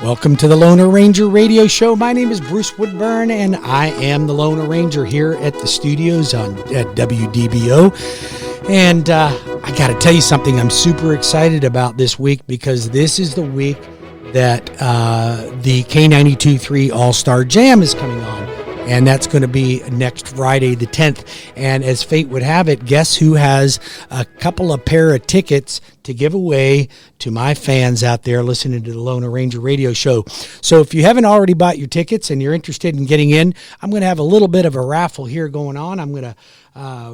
Welcome to the Loner Ranger Radio Show. My name is Bruce Woodburn, and I am the Loner Ranger here at the studios at WDBO. And I got to tell you something I'm super excited about this week, because this is the week that the K92.3 All-Star Jam is coming on. And that's going to be next Friday, the 10th. And as fate would have it, guess who has a couple of pair of tickets to give away to my fans out there listening to the Loner Ranger Radio Show. So if you haven't already bought your tickets and you're interested in getting in, I'm going to have a little bit of a raffle here going on. I'm going to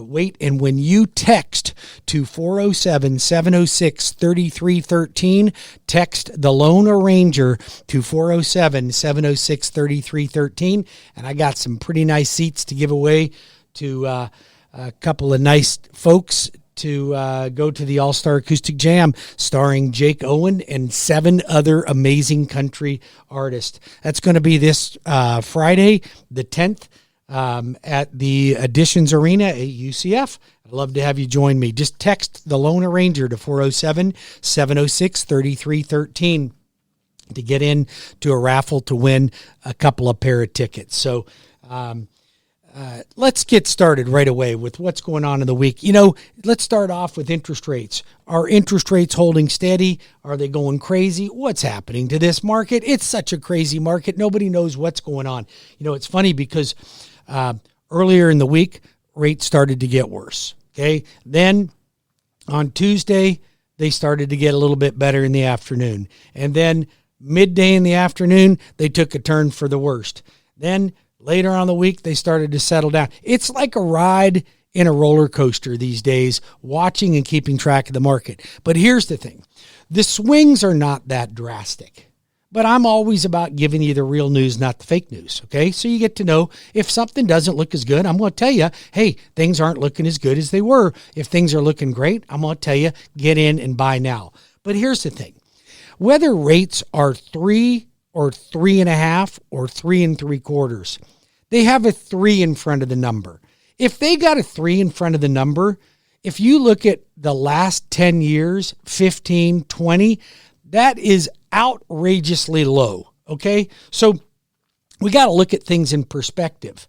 wait, and when you text to 407-706-3313, text the Loner Ranger to 407-706-3313, and I got some pretty nice seats to give away to a couple of nice folks to go to the All-Star Acoustic Jam starring Jake Owen and 7 other amazing country artists. That's going to be this Friday, the 10th, at the Additions Arena at UCF. I'd love to have you join me. Just text the Loner Ranger to 407-706-3313 to get in to a raffle to win a couple of pair of tickets. So let's get started right away with what's going on in the week. You know, let's start off with interest rates. Are interest rates holding steady? Are they going crazy? What's happening to this market? It's such a crazy market. Nobody knows what's going on. You know, it's funny because earlier in the week, rates started to get worse. Okay. Then on Tuesday, they started to get a little bit better in the afternoon. And then midday in the afternoon, they took a turn for the worst. Then later on the week, they started to settle down. It's like a ride in a roller coaster these days, watching and keeping track of the market. But here's the thing. The swings are not that drastic. But I'm always about giving you the real news, not the fake news, okay? So you get to know if something doesn't look as good, I'm going to tell you, hey, things aren't looking as good as they were. If things are looking great, I'm going to tell you, get in and buy now. But here's the thing. Whether rates are 3 or 3.5 or 3 3/4, they have a 3 in front of the number. If they got a 3 in front of the number, if you look at the last 10 years, 15, 20, that is outrageously low, okay? So we got to look at things in perspective.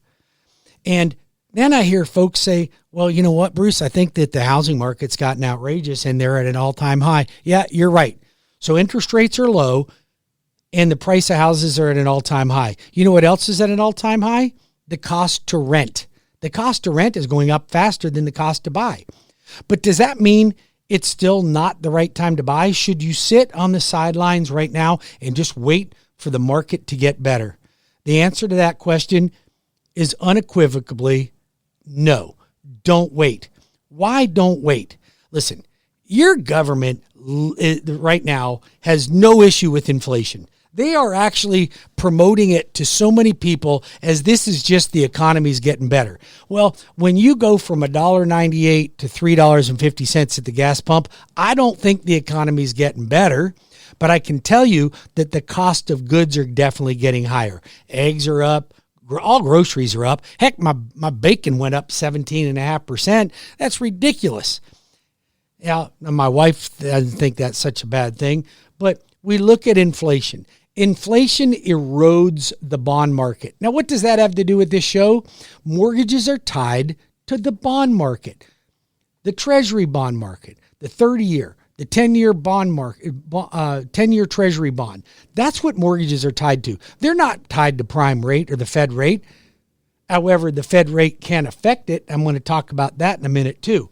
And then I hear folks say, well, you know what, Bruce, I think that the housing market's gotten outrageous and they're at an all-time high. Yeah, you're right. So interest rates are low and the price of houses are at an all-time high. You know what else is at an all-time high? The cost to rent. The cost to rent is going up faster than the cost to buy. But does that mean it's still not the right time to buy? Should you sit on the sidelines right now and just wait for the market to get better? The answer to that question is unequivocally no. Don't wait. Why don't wait? Listen, your government right now has no issue with inflation. They are actually promoting it to so many people as this is just the economy's getting better. Well, when you go from $1.98 to $3.50 at the gas pump, I don't think the economy's getting better, but I can tell you that the cost of goods are definitely getting higher. Eggs are up. All groceries are up. Heck, my bacon went up 17.5%. That's ridiculous. Yeah, my wife doesn't think that's such a bad thing, but we look at inflation. Inflation erodes the bond market. Now, what does that have to do with this show? Mortgages are tied to the bond market, the Treasury bond market, the 30-year, the 10-year bond market, 10-year Treasury bond. That's what mortgages are tied to. They're not tied to prime rate or the Fed rate. However, the Fed rate can affect it. I'm going to talk about that in a minute too.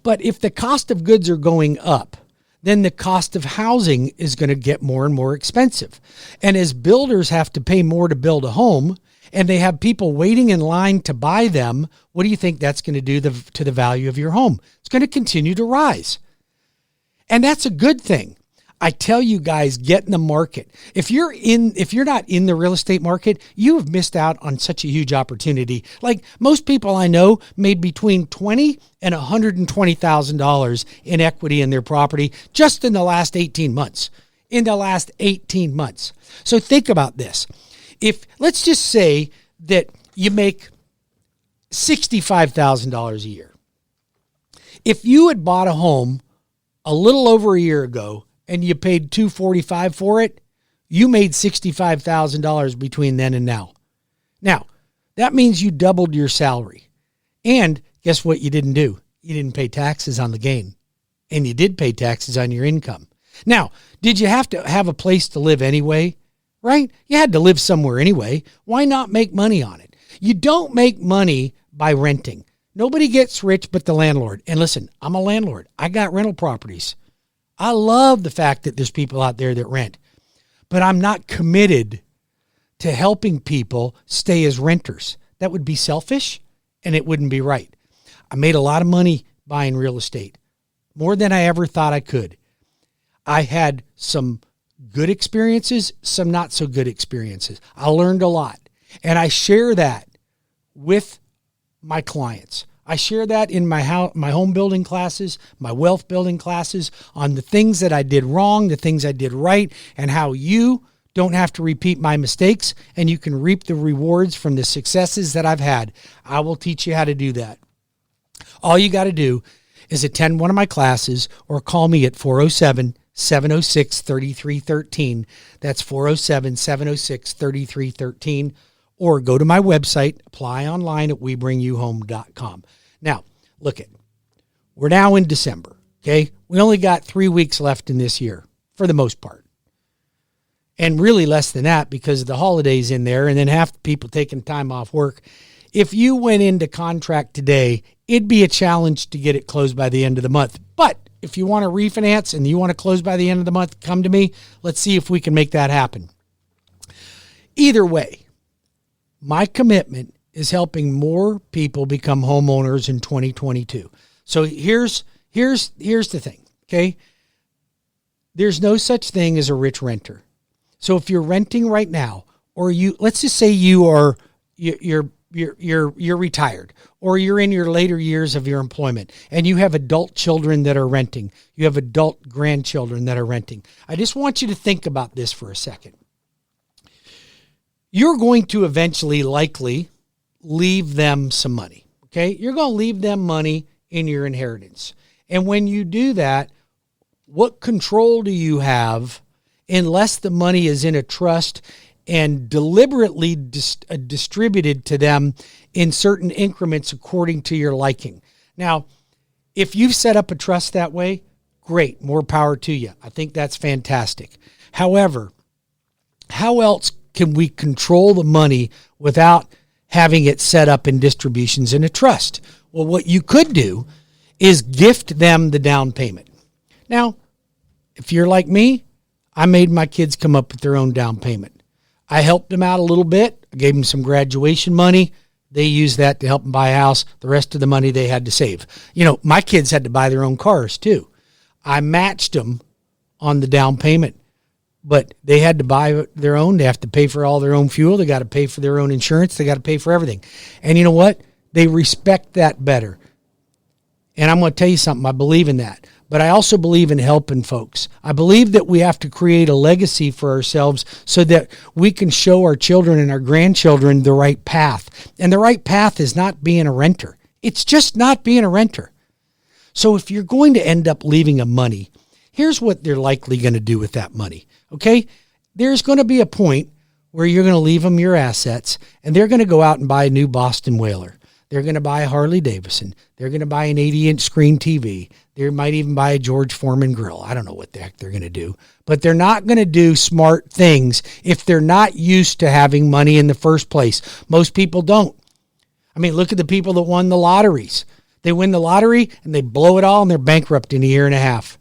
But if the cost of goods are going up, then the cost of housing is going to get more and more expensive. And as builders have to pay more to build a home, and they have people waiting in line to buy them, what do you think that's going to do to the value of your home? It's going to continue to rise. And that's a good thing. I tell you guys, get in the market. If you're not in the real estate market, you have missed out on such a huge opportunity. Like most people I know made between $20,000 and $120,000 in equity in their property just in the last 18 months. So think about this. If let's just say that you make $65,000 a year. If you had bought a home a little over a year ago and you paid $245 for it, You made $65,000 between then and now. Now, that means you doubled your salary. And guess what you didn't do? You didn't pay taxes on the gain. And you did pay taxes on your income. Now, did you have to have a place to live anyway? Right? You had to live somewhere anyway. Why not make money on it? You don't make money by renting. Nobody gets rich but the landlord. And listen, I'm a landlord. I got rental properties. I love the fact that there's people out there that rent. But I'm not committed to helping people stay as renters. That would be selfish and it wouldn't be right. I made a lot of money buying real estate, more than I ever thought I could. I had some good experiences, some not so good experiences. I learned a lot, and I share that with my clients. I share that in my home building classes, my wealth building classes, on the things that I did wrong, the things I did right, and how you don't have to repeat my mistakes, and you can reap the rewards from the successes that I've had. I will teach you how to do that. All you got to do is attend one of my classes or call me at 407-706-3313. That's 407-706-3313. Or go to my website, apply online at WeBringYouHome.com. Now, look it. We're now in December, okay? We only got 3 weeks left in this year, for the most part. And really less than that because of the holidays in there and then half the people taking time off work. If you went into contract today, it'd be a challenge to get it closed by the end of the month. But if you want to refinance and you want to close by the end of the month, come to me. Let's see if we can make that happen. Either way, my commitment is helping more people become homeowners in 2022. So here's the thing, okay? There's no such thing as a rich renter. So if you're renting right now, or let's just say you're retired, or you're in your later years of your employment, and you have adult children that are renting. You have adult grandchildren that are renting. I just want you to think about this for a second. You're going to eventually likely leave them some money, okay? You're going to leave them money in your inheritance. And when you do that, what control do you have unless the money is in a trust and deliberately distributed to them in certain increments according to your liking? Now, if you've set up a trust that way, great, more power to you. I think that's fantastic. However, how else can we control the money without having it set up in distributions in a trust? Well, what you could do is gift them the down payment. Now, if you're like me, I made my kids come up with their own down payment. I helped them out a little bit. I gave them some graduation money. They used that to help them buy a house. The rest of the money they had to save. You know, my kids had to buy their own cars too. I matched them on the down payment, but they had to buy their own. They have to pay for all their own fuel. They got to pay for their own insurance. They got to pay for everything. And you know what? They respect that better. And I'm going to tell you something. I believe in that. But I also believe in helping folks. I believe that we have to create a legacy for ourselves so that we can show our children and our grandchildren the right path. And the right path is not being a renter. It's just not being a renter. So if you're going to end up leaving them money, here's what they're likely going to do with that money. Okay? There's going to be a point where you're going to leave them your assets and they're going to go out and buy a new Boston Whaler. They're going to buy a Harley Davidson. They're going to buy an 80-inch screen TV. They might even buy a George Foreman grill. I don't know what the heck they're going to do. But they're not going to do smart things if they're not used to having money in the first place. Most people don't. I mean, look at the people that won the lotteries. They win the lottery and they blow it all and they're bankrupt in a year and a half.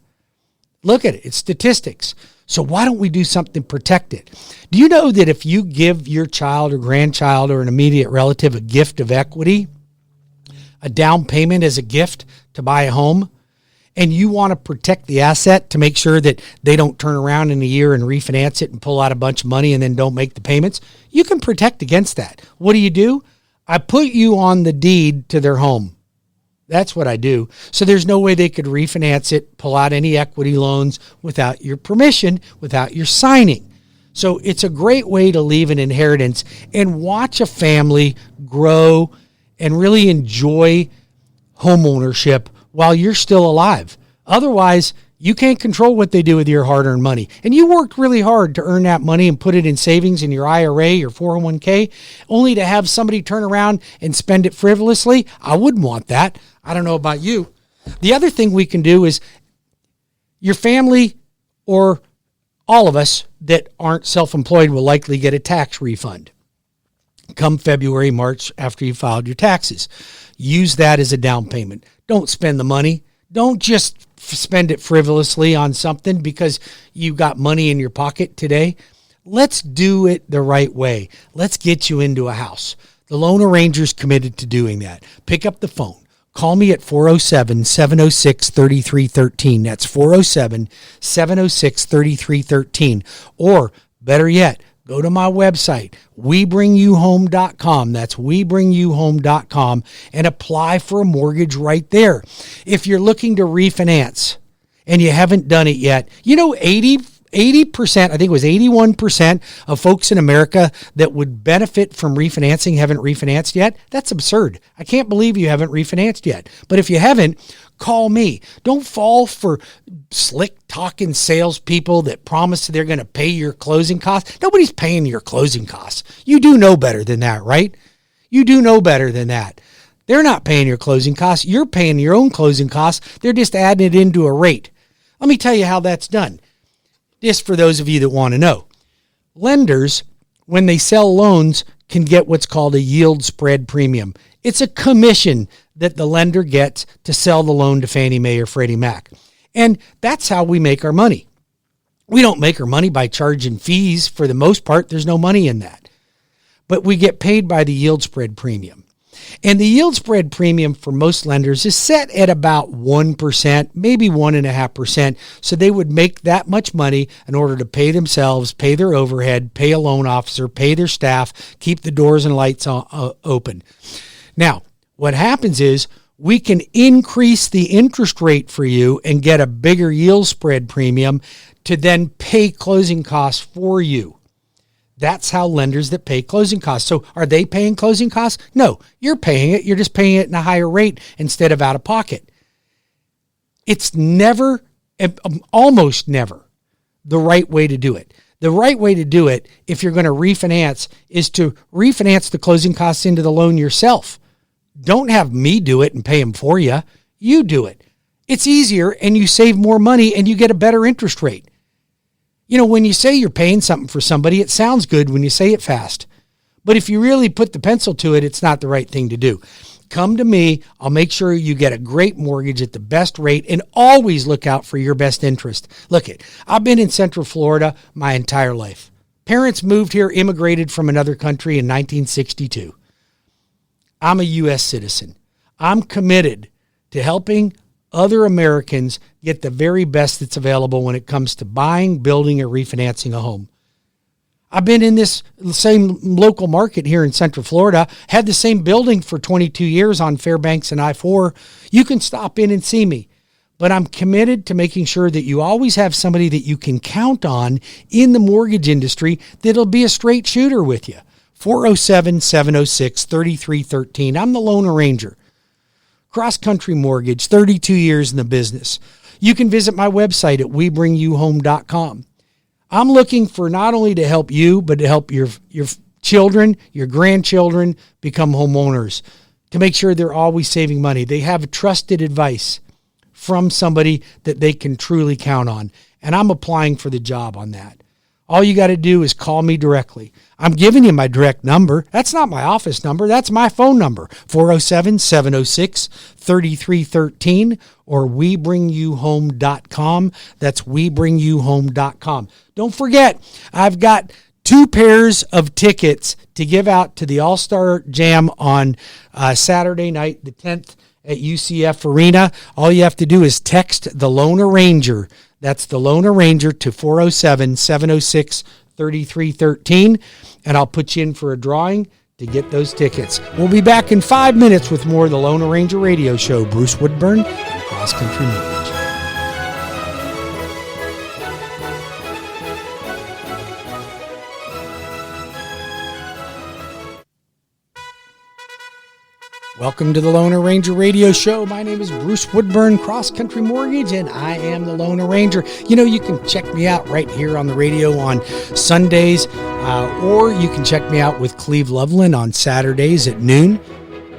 Look at it. It's statistics. So why don't we do something to protect it? Do you know that if you give your child or grandchild or an immediate relative a gift of equity, a down payment as a gift to buy a home, and you want to protect the asset to make sure that they don't turn around in a year and refinance it and pull out a bunch of money and then don't make the payments, you can protect against that. What do? I put you on the deed to their home. That's what I do. So there's no way they could refinance it, pull out any equity loans without your permission, without your signing. So it's a great way to leave an inheritance and watch a family grow and really enjoy home ownership while you're still alive. Otherwise, You can't control what they do with your hard-earned money. And you worked really hard to earn that money and put it in savings in your IRA, your 401k, only to have somebody turn around and spend it frivolously. I wouldn't want that. I don't know about you. The other thing we can do is your family or all of us that aren't self-employed will likely get a tax refund come February, March, after you filed your taxes. Use that as a down payment. Don't spend the money. Don't just spend it frivolously on something because you got money in your pocket today. Let's do it the right way. Let's get you into a house. The Loan Arranger's committed to doing that. Pick up the phone. Call me at 407-706-3313. That's 407-706-3313. Or better yet, go to my website, WeBringYouHome.com. That's WeBringYouHome.com, and apply for a mortgage right there. If you're looking to refinance and you haven't done it yet, 80%, I think it was 81% of folks in America that would benefit from refinancing haven't refinanced yet. That's absurd. I can't believe you haven't refinanced yet. But if you haven't, call me. Don't fall for slick talking salespeople that promise they're going to pay your closing costs. Nobody's paying your closing costs. You do know better than that, right? You do know better than that. They're not paying your closing costs. You're paying your own closing costs. They're just adding it into a rate. Let me tell you how that's done. Just for those of you that want to know. Lenders, when they sell loans, can get what's called a yield spread premium. It's a commission that the lender gets to sell the loan to Fannie Mae or Freddie Mac. And that's how we make our money. We don't make our money by charging fees. For the most part, there's no money in that. But we get paid by the yield spread premium. And the yield spread premium for most lenders is set at about 1%, maybe 1.5%. So they would make that much money in order to pay themselves, pay their overhead, pay a loan officer, pay their staff, keep the doors and lights open. Now, what happens is we can increase the interest rate for you and get a bigger yield spread premium to then pay closing costs for you. That's how lenders that pay closing costs. So are they paying closing costs? No, you're paying it. You're just paying it in a higher rate instead of out of pocket. It's never, almost never, the right way to do it. The right way to do it, if you're going to refinance, is to refinance the closing costs into the loan yourself. Don't have me do it and pay them for you. You do it. It's easier and you save more money and you get a better interest rate. You know, when you say you're paying something for somebody, it sounds good when you say it fast. But if you really put the pencil to it, it's not the right thing to do. Come to me. I'll make sure you get a great mortgage at the best rate, and always look out for your best interest. Look, I've been in Central Florida my entire life. Parents moved here, immigrated from another country in 1962. I'm a U.S. citizen. I'm committed to helping other Americans get the very best that's available when it comes to buying, building, or refinancing a home. I've been in this same local market here in Central Florida, had the same building for 22 years on Fairbanks and I-4. You can stop in and see me, but I'm committed to making sure that you always have somebody that you can count on in the mortgage industry that'll be a straight shooter with you. 407-706-3313. I'm the Loan Arranger. CrossCountry Mortgage, 32 years in the business. You can visit my website at WeBringYouHome.com. I'm looking for not only to help you, but to help your children, your grandchildren become homeowners, to make sure they're always saving money. They have trusted advice from somebody that they can truly count on. And I'm applying for the job on that. All you got to do is call me directly. I'm giving you my direct number. That's not my office number. That's my phone number, 407-706-3313, or WeBringYouHome.com. That's WeBringYouHome.com. Don't forget, I've got 2 pairs of tickets to give out to the All-Star Jam on Saturday night, the 10th, at UCF Arena. All you have to do is text the Loan Arranger. That's the Loan Arranger to 407-706-3313, and I'll put you in for a drawing to get those tickets. We'll be back in 5 minutes with more of the Loan Arranger Radio Show. Bruce Woodburn, Cross Country Mortgage. Welcome to the Loner Ranger Radio Show. My name is Bruce Woodburn, CrossCountry Mortgage, and I am the Loner Ranger. You know, you can check me out right here on the radio on Sundays, or you can check me out with Cleve Loveland on Saturdays at noon.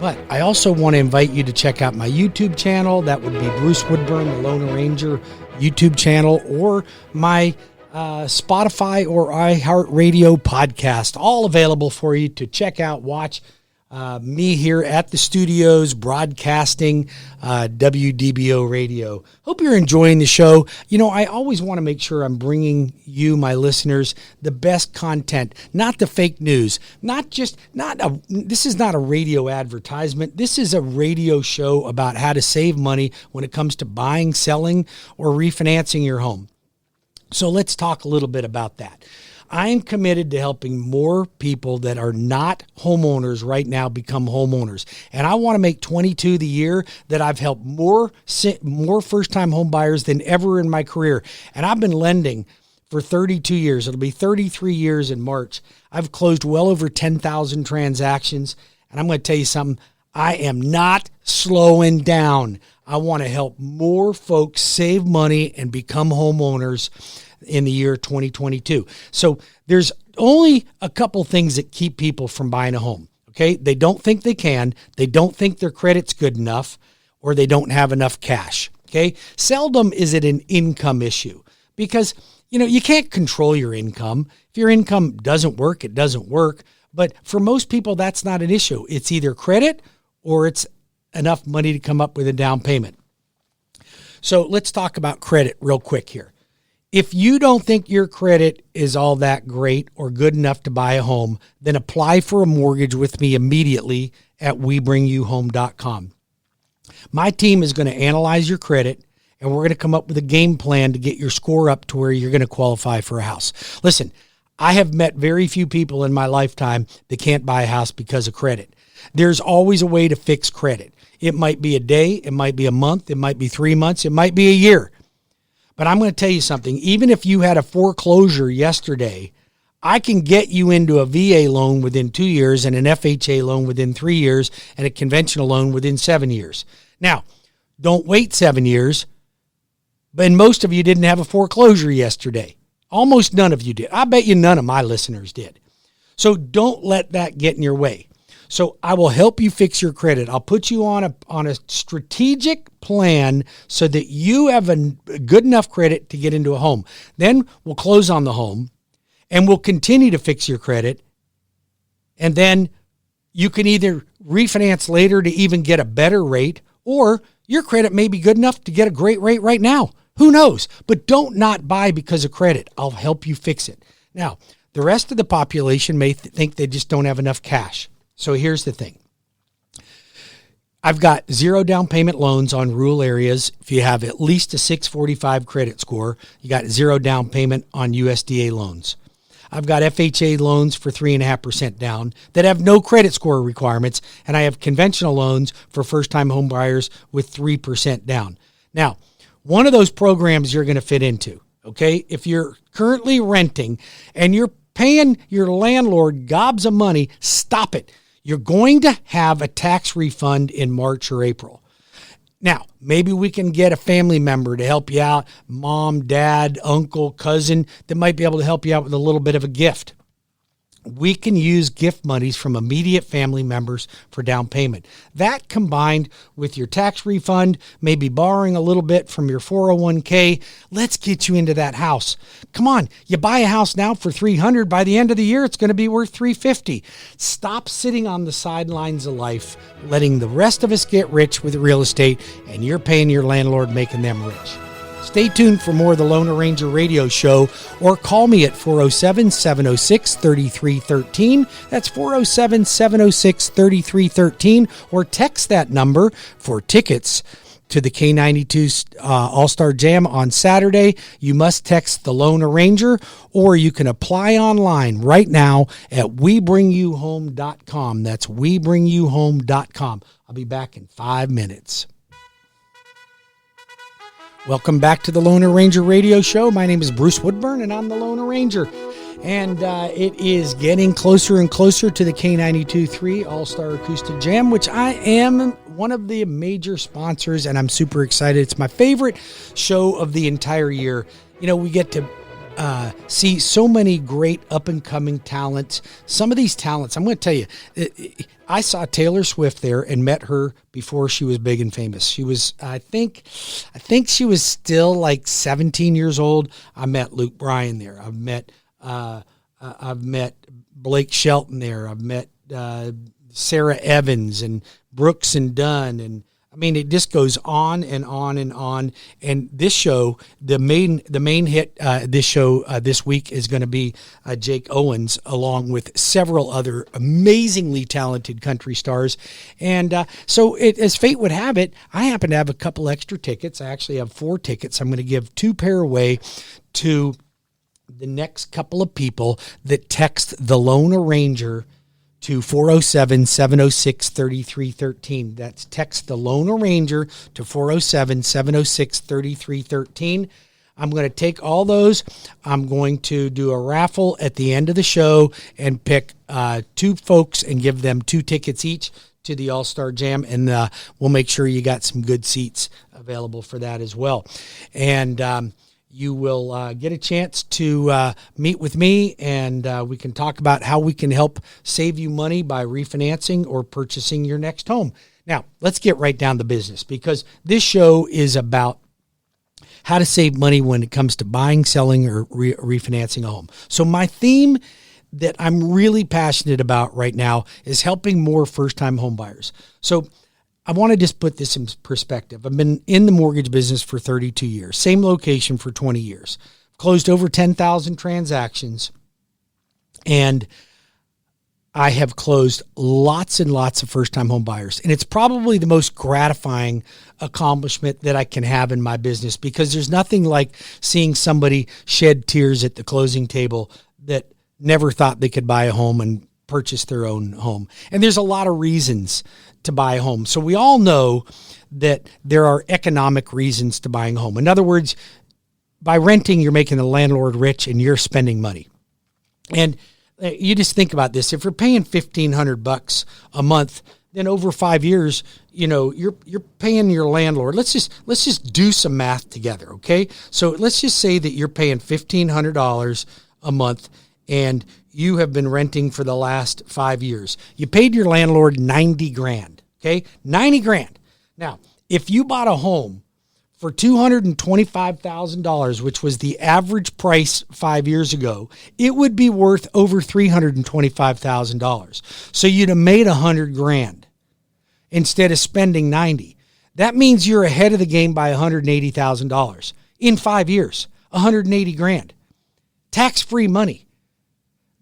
But I also want to invite you to check out my YouTube channel. That would be Bruce Woodburn, the Loner Ranger YouTube channel, or my Spotify or iHeartRadio podcast, all available for you to check out, watch. Me here at the studios broadcasting WDBO radio. Hope you're enjoying the show. You know, I always want to make sure I'm bringing you, my listeners, the best content, not the fake news, this is not a radio advertisement. This is a radio show about how to save money when it comes to buying, selling, or refinancing your home. So let's talk a little bit about that. I am committed to helping more people that are not homeowners right now become homeowners. And I want to make 22 the year that I've helped more first-time home buyers than ever in my career. And I've been lending for 32 years. It'll be 33 years in March. I've closed well over 10,000 transactions. And I'm going to tell you something. I am not slowing down. I want to help more folks save money and become homeowners in the year 2022. So there's only a couple things that keep people from buying a home. Okay. They don't think they can. They don't think their credit's good enough, or they don't have enough cash. Okay. Seldom is it an income issue because, you know, you can't control your income. If your income doesn't work, it doesn't work. But for most people, that's not an issue. It's either credit or it's enough money to come up with a down payment. So let's talk about credit real quick here. If you don't think your credit is all that great or good enough to buy a home, then apply for a mortgage with me immediately at WeBringYouHome.com. My team is going to analyze your credit, and we're going to come up with a game plan to get your score up to where you're going to qualify for a house. Listen, I have met very few people in my lifetime that can't buy a house because of credit. There's always a way to fix credit. It might be a day, it might be a month, it might be 3 months, it might be a year. But I'm going to tell you something. Even if you had a foreclosure yesterday, I can get you into a VA loan within 2 years and an FHA loan within 3 years and a conventional loan within 7 years. Now, don't wait 7 years, but most of you didn't have a foreclosure yesterday. Almost none of you did. I bet you none of my listeners did. So don't let that get in your way. So I will help you fix your credit. I'll put you on a strategic plan so that you have a good enough credit to get into a home. Then we'll close on the home and we'll continue to fix your credit. And then you can either refinance later to even get a better rate, or your credit may be good enough to get a great rate right now. Who knows? But don't not buy because of credit. I'll help you fix it. Now, the rest of the population may think they just don't have enough cash. So here's the thing. I've got 0 down payment loans on rural areas. If you have at least a 645 credit score, you got 0 down payment on USDA loans. I've got FHA loans for 3.5% down that have no credit score requirements, and I have conventional loans for first-time home buyers with 3% down. Now, one of those programs you're going to fit into, okay? If you're currently renting and you're paying your landlord gobs of money, stop it. You're going to have a tax refund in March or April. Now, maybe we can get a family member to help you out, mom, dad, uncle, cousin, that might be able to help you out with a little bit of a gift. We can use gift monies from immediate family members for down payment. That combined with your tax refund, maybe borrowing a little bit from your 401k, let's get you into that house. Come on, you buy a house now for $300. By the end of the year, it's going to be worth $350. Stop sitting on the sidelines of life, letting the rest of us get rich with real estate, and you're paying your landlord, making them rich. Stay tuned for more of the Loner Ranger Radio Show, or call me at 407-706-3313. That's 407-706-3313, or text that number for tickets to the K92 All-Star Jam on Saturday. You must text the Loner Ranger, or you can apply online right now at WeBringYouHome.com. That's WeBringYouHome.com. I'll be back in 5 minutes. Welcome back to the Loner Ranger Radio Show. My name is Bruce Woodburn, and I'm the Loner Ranger. And it is getting closer and closer to the K92.3 All-Star Acoustic Jam, which I am one of the major sponsors, and I'm super excited. It's my favorite show of the entire year. You know, we get to see so many great up-and-coming talents. Some of these talents, I'm going to tell you, I saw Taylor Swift there and met her before she was big and famous. She was, I think she was still like 17 years old. I met Luke Bryan there. I've met Blake Shelton there. I've met Sarah Evans and Brooks and Dunn, and I mean, it just goes on and on and on. And this show, the main hit this week is going to be Jake Owens, along with several other amazingly talented country stars. And so, as fate would have it, I happen to have a couple extra tickets. I actually have 4 tickets. I'm going to give 2 pair away to the next couple of people that text the Lone Arranger to 407-706-3313. That's text the Lone Arranger to 407-706-3313. I'm going to take all those. I'm going to do a raffle at the end of the show and pick 2 folks and give them 2 tickets each to the All-Star Jam, and we'll make sure you got some good seats available for that as well. And you will get a chance to meet with me, and we can talk about how we can help save you money by refinancing or purchasing your next home. Now, let's get right down to business, because this show is about how to save money when it comes to buying, selling, or refinancing a home. So my theme that I'm really passionate about right now is helping more first-time home buyers. So I want to just put this in perspective. I've been in the mortgage business for 32 years, same location for 20 years, closed over 10,000 transactions, and I have closed lots and lots of first-time home buyers. And it's probably the most gratifying accomplishment that I can have in my business, because there's nothing like seeing somebody shed tears at the closing table that never thought they could buy a home and purchase their own home. And there's a lot of reasons to buy a home. So we all know that there are economic reasons to buying a home. In other words, by renting, you're making the landlord rich and you're spending money. And you just think about this. If you're paying $1,500 a month, then over 5 years, you know, you're paying your landlord. Let's just do some math together, okay? So let's just say that you're paying $1,500 a month and you have been renting for the last 5 years. You paid your landlord $90,000, okay? $90,000. Now, if you bought a home for $225,000, which was the average price 5 years ago, it would be worth over $325,000. So you'd have made $100,000 instead of spending $90,000. That means you're ahead of the game by $180,000 in 5 years. $180,000, tax-free money.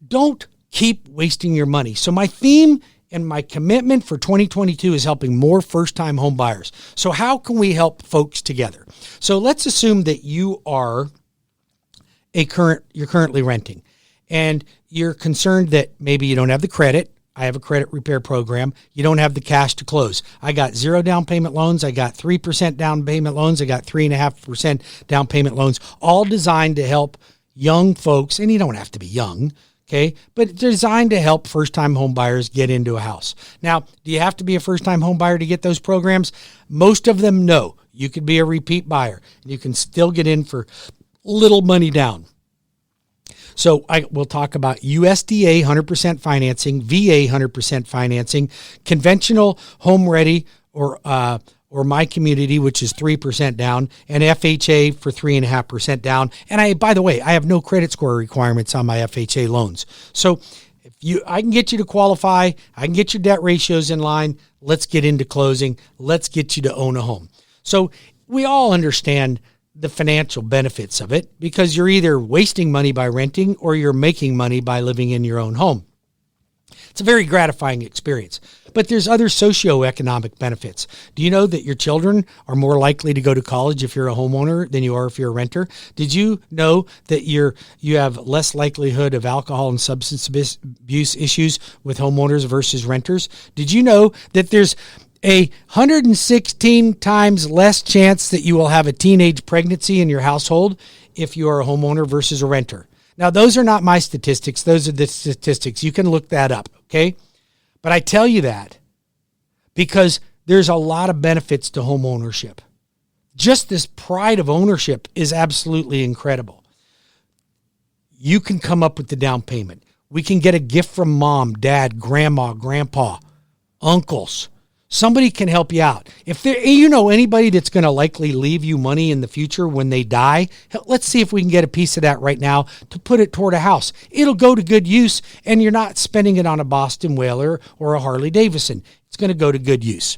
Don't keep wasting your money. So my theme and my commitment for 2022 is helping more first-time home buyers. So how can we help folks together? So let's assume that you are you're currently renting, and you're concerned that maybe you don't have the credit. I have a credit repair program. You don't have the cash to close. I got 0 down payment loans. I got 3% down payment loans. I got 3.5% down payment loans, all designed to help young folks, and you don't have to be young, okay, but designed to help first-time home buyers get into a house. Now, do you have to be a first-time home buyer to get those programs? Most of them, no. You could be a repeat buyer, and you can still get in for little money down. So we'll talk about USDA 100% financing, VA 100% financing, conventional home ready or My Community, which is 3% down, and FHA for 3.5% down. And by the way, I have no credit score requirements on my FHA loans. So I can get you to qualify. I can get your debt ratios in line. Let's get into closing. Let's get you to own a home. So we all understand the financial benefits of it, because you're either wasting money by renting or you're making money by living in your own home. It's a very gratifying experience. But there's other socioeconomic benefits. Do you know that your children are more likely to go to college if you're a homeowner than you are if you're a renter? Did you know that you have less likelihood of alcohol and substance abuse issues with homeowners versus renters? Did you know that there's a 116 times less chance that you will have a teenage pregnancy in your household if you are a homeowner versus a renter? Now, those are not my statistics. Those are the statistics. You can look that up, okay? But I tell you that because there's a lot of benefits to home ownership. Just this pride of ownership is absolutely incredible. You can come up with the down payment. We can get a gift from mom, dad, grandma, grandpa, uncles. Somebody can help you out. If you know anybody that's going to likely leave you money in the future when they die, let's see if we can get a piece of that right now to put it toward a house. It'll go to good use, and you're not spending it on a Boston Whaler or a Harley Davidson. It's going to go to good use.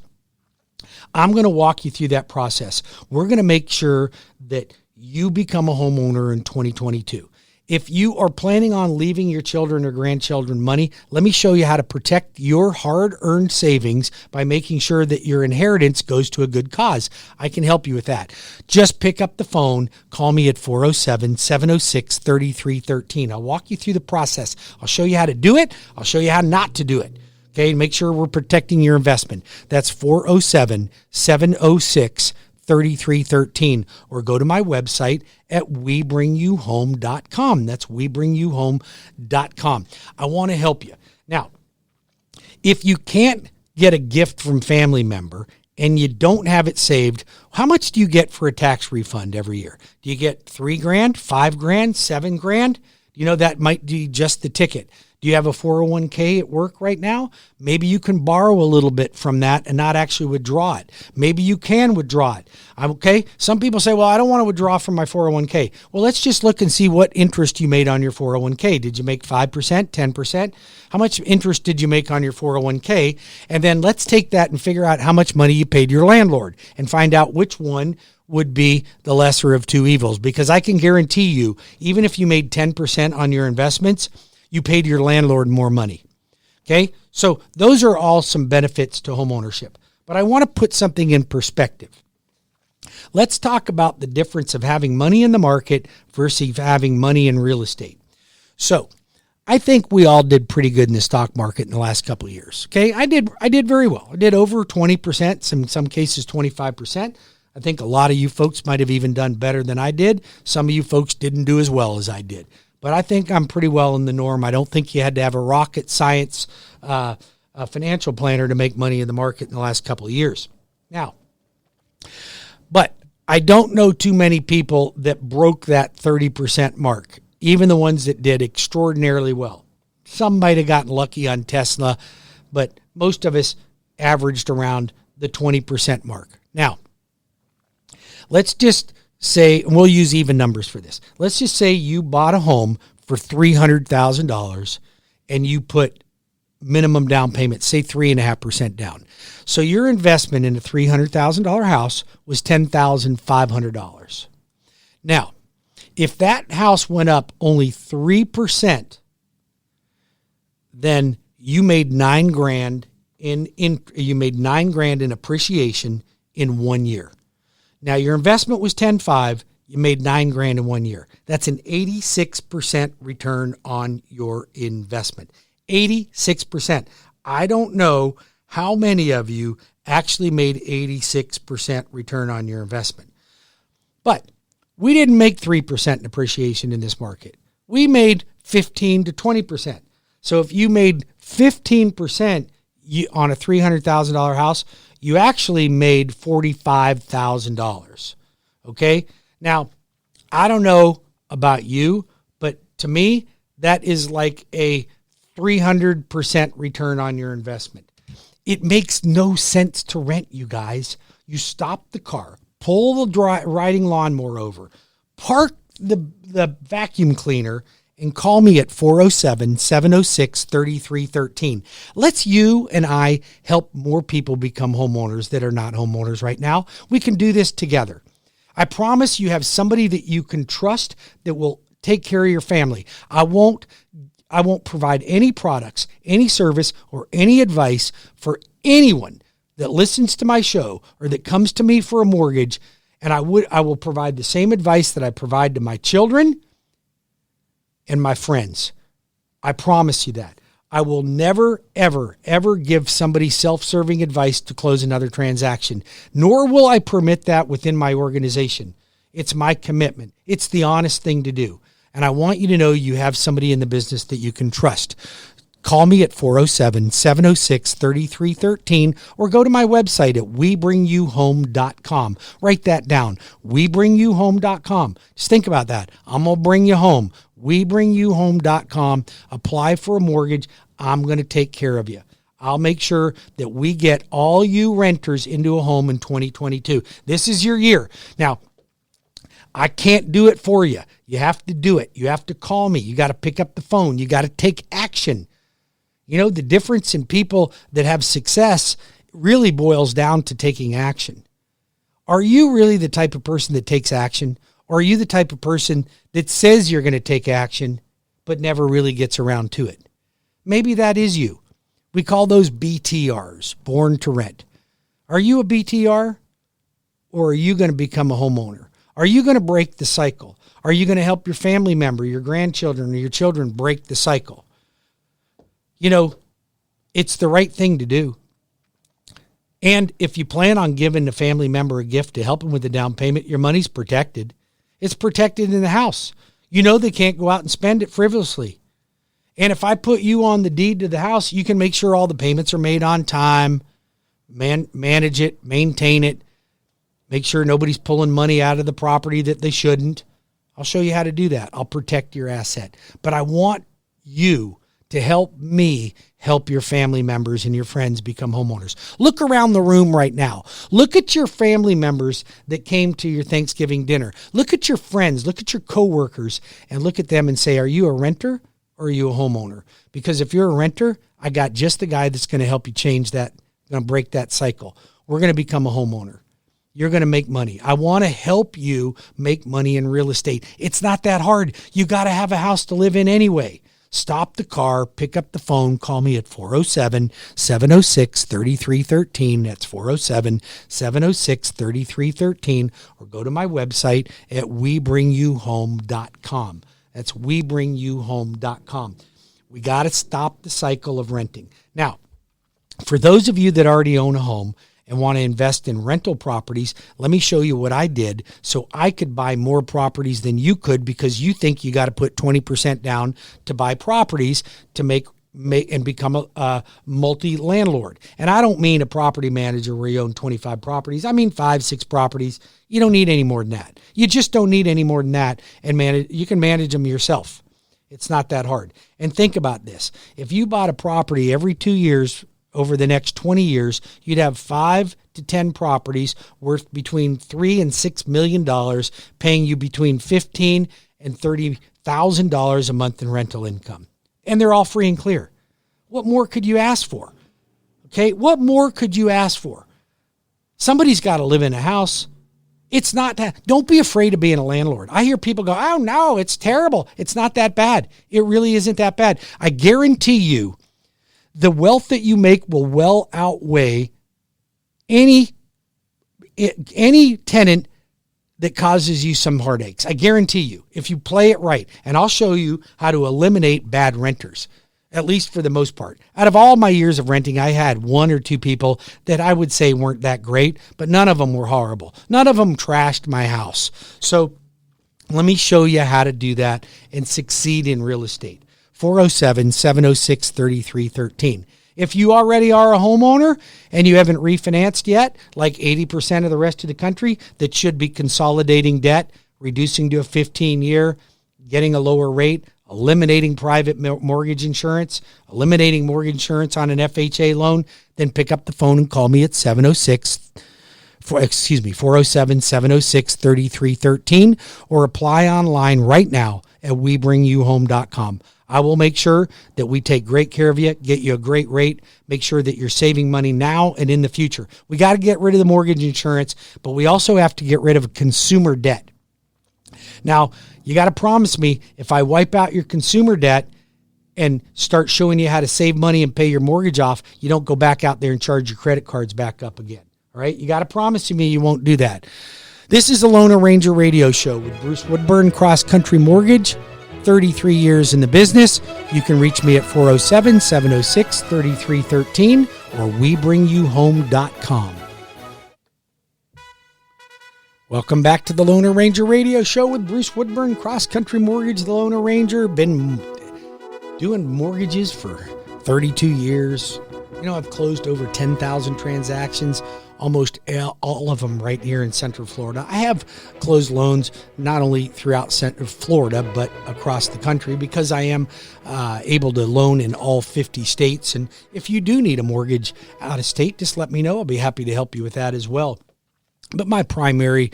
I'm going to walk you through that process. We're going to make sure that you become a homeowner in 2022. If you are planning on leaving your children or grandchildren money, let me show you how to protect your hard-earned savings by making sure that your inheritance goes to a good cause. I can help you with that. Just pick up the phone, call me at 407-706-3313. I'll walk you through the process. I'll show you how to do it. I'll show you how not to do it. Okay, make sure we're protecting your investment. That's 407-706-3313, or go to my website at webringyouhome.com. That's webringyouhome.com. I want to help you. Now, if you can't get a gift from family member and you don't have it saved, how much do you get for a tax refund every year? Do you get $3,000, $5,000, $7,000? You know, that might be just the ticket. Do you have a 401k at work right now? Maybe you can borrow a little bit from that and not actually withdraw it. Maybe you can withdraw it. Okay. Some people say, well, I don't want to withdraw from my 401k. Well, let's just look and see what interest you made on your 401k. Did you make 5%, 10%? How much interest did you make on your 401k? And then let's take that and figure out how much money you paid your landlord and find out which one would be the lesser of two evils. Because I can guarantee you, even if you made 10% on your investments, you paid your landlord more money. Okay? So those are all some benefits to home ownership. But I want to put something in perspective. Let's talk about the difference of having money in the market versus having money in real estate. So I think we all did pretty good in the stock market in the last couple of years. Okay? I did very well. I did over 20%, in some cases 25%. I think a lot of you folks might have even done better than I did. Some of you folks didn't do as well as I did. But I think I'm pretty well in the norm. I don't think you had to have a rocket science a financial planner to make money in the market in the last couple of years. Now, but I don't know too many people that broke that 30% mark, even the ones that did extraordinarily well. Some might have gotten lucky on Tesla, but most of us averaged around the 20% mark. Now, let's just say, and we'll use even numbers for this. Let's just say you bought a home for $300,000 and you put minimum down payment, say 3.5% down. So your investment in a $300,000 house was $10,500. Now, if that house went up only 3%, then you made $9,000 in appreciation in 1 year. Now, your investment was $10,500. You made $9,000 in 1 year. That's an 86% return on your investment. 86%. I don't know how many of you actually made 86% return on your investment. But we didn't make 3% in appreciation in this market. We made 15 to 20%. So if you made 15% on a $300,000 house, you actually made $45,000. Okay? Now, I don't know about you, but to me, that is like a 300% return on your investment. It makes no sense to rent, you guys. You stop the car, pull the riding lawnmower over, park the vacuum cleaner, and call me at 407-706-3313. Let's you and I help more people become homeowners that are not homeowners right now. We can do this together. I promise you have somebody that you can trust that will take care of your family. I won't provide any products, any service, or any advice for anyone that listens to my show or that comes to me for a mortgage. And I will provide the same advice that I provide to my children and my friends. I promise you that. I will never, ever, ever give somebody self-serving advice to close another transaction, nor will I permit that within my organization. It's my commitment. It's the honest thing to do. And I want you to know you have somebody in the business that you can trust. Call me at 407-706-3313 or go to my website at webringyouhome.com. Write that down, webringyouhome.com. Just think about that. I'm going to bring you home. webringyouhome.com. Apply for a mortgage. I'm going to take care of you. I'll make sure that we get all you renters into a home in 2022. This is your year. Now, I can't do it for you. You have to do it. You have to call me. You got to pick up the phone. You got to take action. You know, the difference in people that have success really boils down to taking action. Are you really the type of person that takes action? Or are you the type of person that says you're going to take action, but never really gets around to it? Maybe that is you. We call those BTRs, born to rent. Are you a BTR? Or are you going to become a homeowner? Are you going to break the cycle? Are you going to help your family member, your grandchildren, or your children break the cycle? You know, it's the right thing to do. And if you plan on giving a family member a gift to help them with the down payment, your money's protected. It's protected in the house. You know they can't go out and spend it frivolously. And if I put you on the deed to the house, you can make sure all the payments are made on time, manage it, maintain it, make sure nobody's pulling money out of the property that they shouldn't. I'll show you how to do that. I'll protect your asset. But I want you to help me help your family members and your friends become homeowners. Look around the room right now. Look at your family members that came to your Thanksgiving dinner. Look at your friends. Look at your coworkers and look at them and say, are you a renter or are you a homeowner? Because if you're a renter, I got just the guy that's going to help you change that, going to break that cycle. We're going to become a homeowner. You're going to make money. I want to help you make money in real estate. It's not that hard. You got to have a house to live in anyway. Stop the car, pick up the phone, call me at 407-706-3313. That's 407-706-3313. Or go to my website at webringyouhome.com. That's webringyouhome.com. We got to stop the cycle of renting. Now, for those of you that already own a home and want to invest in rental properties, let me show you what I did so I could buy more properties than you could, because you think you got to put 20% down to buy properties to make and become a multi-landlord. And I don't mean a property manager where you own 25 properties. I mean 5-6 properties. You don't need any more than that. You just don't need any more than that, and you can manage them yourself. It's not that hard. And think about this. If you bought a property every 2 years over the next 20 years, you'd have 5 to 10 properties worth between $3 and $6 million, paying you between $15,000 and $30,000 a month in rental income. And they're all free and clear. What more could you ask for? Okay, what more could you ask for? Somebody's got to live in a house. It's not that. Don't be afraid of being a landlord. I hear people go, oh no, it's terrible. It's not that bad. It really isn't that bad. I guarantee you, the wealth that you make will well outweigh any tenant that causes you some heartaches. I guarantee you, if you play it right. And I'll show you how to eliminate bad renters, at least for the most part. Out of all my years of renting, I had 1 or 2 people that I would say weren't that great, but none of them were horrible. None of them trashed my house. So let me show you how to do that and succeed in real estate. 407-706-3313. If you already are a homeowner and you haven't refinanced yet, like 80% of the rest of the country that should be consolidating debt, reducing to a 15-year, getting a lower rate, eliminating private mortgage insurance, eliminating mortgage insurance on an FHA loan, then pick up the phone and call me at 407-706-3313 or apply online right now at webringyouhome.com. I will make sure that we take great care of you, get you a great rate, make sure that you're saving money now and in the future. We got to get rid of the mortgage insurance, but we also have to get rid of consumer debt. Now, you got to promise me if I wipe out your consumer debt and start showing you how to save money and pay your mortgage off, you don't go back out there and charge your credit cards back up again. All right? You got to promise me you won't do that. This is the Lone Ranger Radio Show with Bruce Woodburn, CrossCountry Mortgage. 33 years in the business. You can reach me at 407-706-3313 or webringyouhome.com. Welcome back to the Loner Ranger Radio Show with Bruce Woodburn, CrossCountry Mortgage, the Loner Ranger. Been doing mortgages for 32 years. You know, I've closed over 10,000 transactions, almost all of them right here in Central Florida. I have closed loans not only throughout Central Florida, but across the country because I am able to loan in all 50 states. And if you do need a mortgage out of state, just let me know. I'll be happy to help you with that as well. But my primary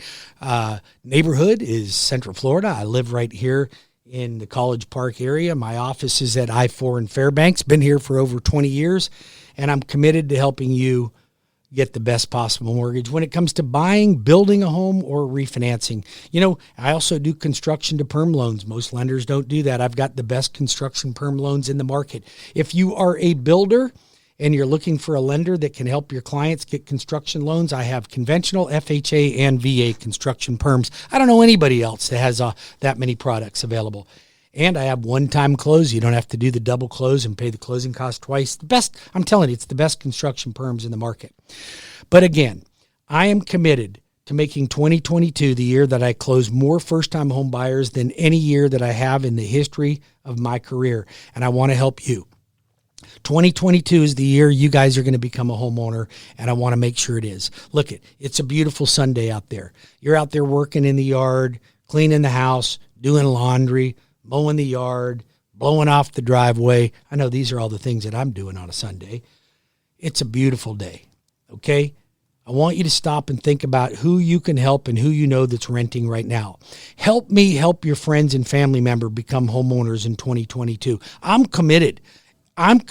neighborhood is Central Florida. I live right here in the College Park area. My office is at I-4 in Fairbanks. Been here for over 20 years, and I'm committed to helping you get the best possible mortgage when it comes to buying, building a home, or refinancing. You know, I also do construction to perm loans. Most lenders don't do that. I've got the best construction perm loans in the market. If you are a builder and you're looking for a lender that can help your clients get construction loans, I have conventional, FHA, and VA construction perms. I don't know anybody else that has that many products available. And I have one-time close. You don't have to do the double close and pay the closing cost twice. The best, I'm telling you, it's the best construction perms in the market. But again, I am committed to making 2022 the year that I close more first-time home buyers than any year that I have in the history of my career. And I want to help you. 2022 is the year you guys are going to become a homeowner, and I want to make sure it is. Look, it's a beautiful Sunday out there. You're out there working in the yard, cleaning the house, doing laundry, mowing the yard, blowing off the driveway. I know these are all the things that I'm doing on a Sunday. It's a beautiful day, okay? I want you to stop and think about who you can help and who you know that's renting right now. Help me help your friends and family member become homeowners in 2022. I'm committed. And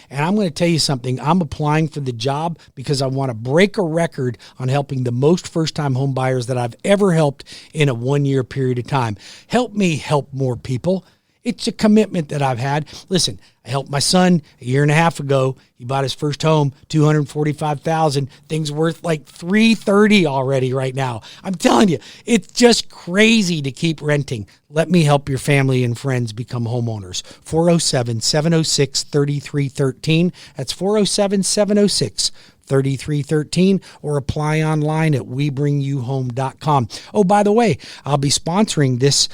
I'm going to tell you something. I'm applying for the job because I want to break a record on helping the most first-time home buyers that I've ever helped in a one-year period of time. Help me help more people. It's a commitment that I've had. Listen, I helped my son a year and a half ago. He bought his first home, $245,000. Things worth like $330 already right now. I'm telling you, it's just crazy to keep renting. Let me help your family and friends become homeowners. 407-706-3313. That's 407-706-3313, or apply online at webringyouhome.com. Oh, by the way, I'll be sponsoring this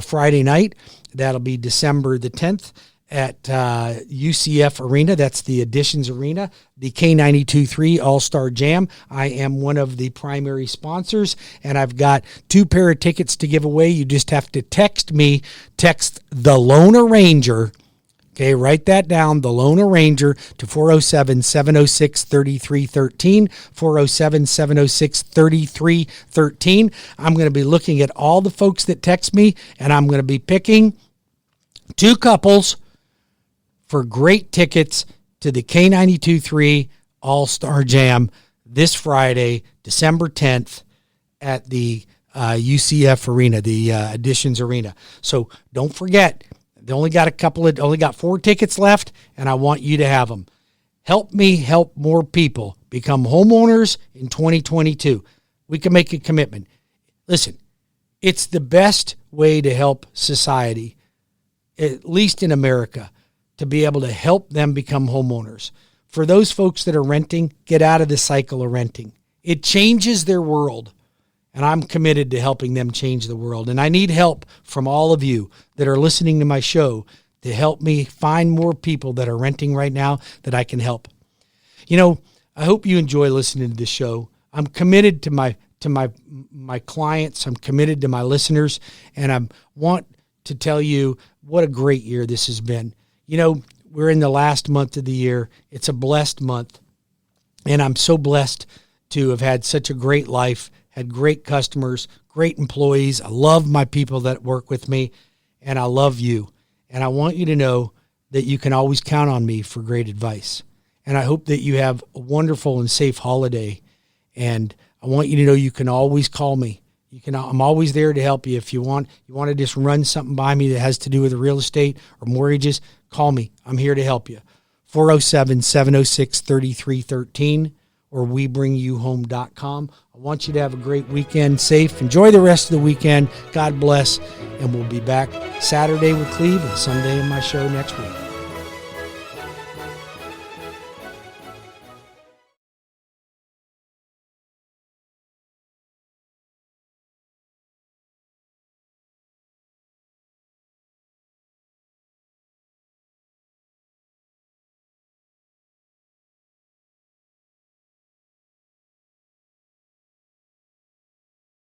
Friday night. That'll be December the 10th at UCF Arena. That's the Additions Arena, the K92.3 All-Star Jam. I am one of the primary sponsors, and I've got 2 pair of tickets to give away. You just have to text the Loner Ranger. Okay, write that down, the Loner Ranger, to 407-706-3313, 407-706-3313. I'm going to be looking at all the folks that text me, and I'm going to be picking 2 couples for great tickets to the K92.3 All-Star Jam this Friday, December 10th at the UCF Arena, the Additions Arena. So don't forget, they only got 4 tickets left, and I want you to have them. Help me help more people become homeowners in 2022. We can make a commitment. Listen, it's the best way to help society, at least in America, to be able to help them become homeowners. For those folks that are renting, get out of the cycle of renting. It changes their world. And I'm committed to helping them change the world. And I need help from all of you that are listening to my show to help me find more people that are renting right now that I can help. You know, I hope you enjoy listening to this show. I'm committed to my clients. I'm committed to my listeners. And I want to tell you what a great year this has been. You know, we're in the last month of the year. It's a blessed month. And I'm so blessed to have had such a great life, had great customers, great employees. I love my people that work with me, and I love you. And I want you to know that you can always count on me for great advice. And I hope that you have a wonderful and safe holiday. And I want you to know you can always call me. I'm always there to help you. If you want to just run something by me that has to do with real estate or mortgages, call me. I'm here to help you. 407-706-3313 or webringyouhome.com. I want you to have a great weekend, safe. Enjoy the rest of the weekend. God bless. And we'll be back Saturday with Cleve and Sunday in my show next week.